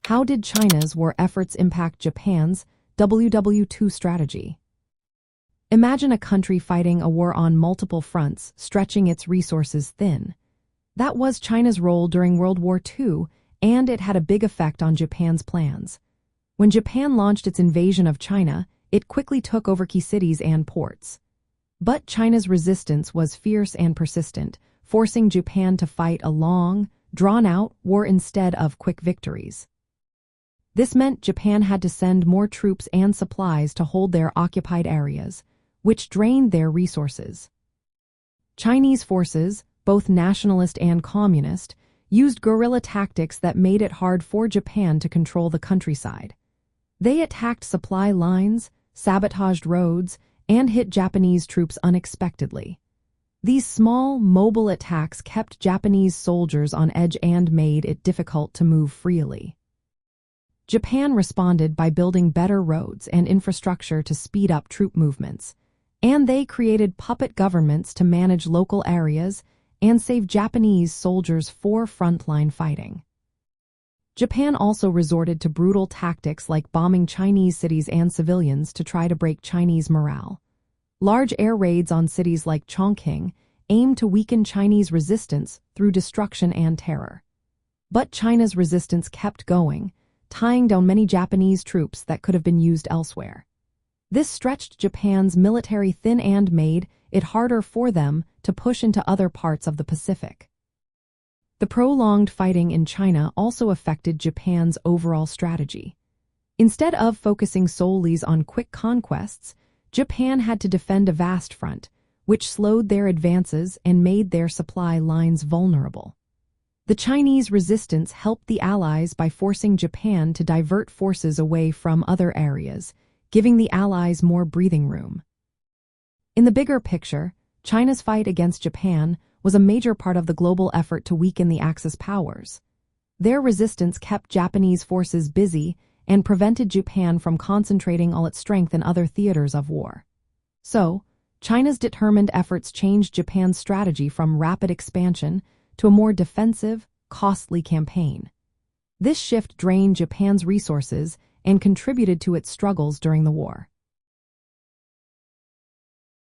How did China's war efforts impact Japan's WWII strategy? Imagine a country fighting a war on multiple fronts, stretching its resources thin. That was China's role during World War II, and it had a big effect on Japan's plans. When Japan launched its invasion of China, it quickly took over key cities and ports. But China's resistance was fierce and persistent, forcing Japan to fight a long, drawn-out war instead of quick victories. This meant Japan had to send more troops and supplies to hold their occupied areas, which drained their resources. Chinese forces, both nationalist and communist, used guerrilla tactics that made it hard for Japan to control the countryside. They attacked supply lines, sabotaged roads, and hit Japanese troops unexpectedly. These small, mobile attacks kept Japanese soldiers on edge and made it difficult to move freely. Japan responded by building better roads and infrastructure to speed up troop movements, and they created puppet governments to manage local areas and save Japanese soldiers for frontline fighting. Japan also resorted to brutal tactics like bombing Chinese cities and civilians to try to break Chinese morale. Large air raids on cities like Chongqing aimed to weaken Chinese resistance through destruction and terror. But China's resistance kept going, tying down many Japanese troops that could have been used elsewhere. This stretched Japan's military thin and made it harder for them to push into other parts of the Pacific. The prolonged fighting in China also affected Japan's overall strategy. Instead of focusing solely on quick conquests, Japan had to defend a vast front, which slowed their advances and made their supply lines vulnerable. The Chinese resistance helped the Allies by forcing Japan to divert forces away from other areas, giving the Allies more breathing room. In the bigger picture, China's fight against Japan was a major part of the global effort to weaken the Axis powers. Their resistance kept Japanese forces busy and prevented Japan from concentrating all its strength in other theaters of war. So, China's determined efforts changed Japan's strategy from rapid expansion to a more defensive, costly campaign. This shift drained Japan's resources and contributed to its struggles during the war.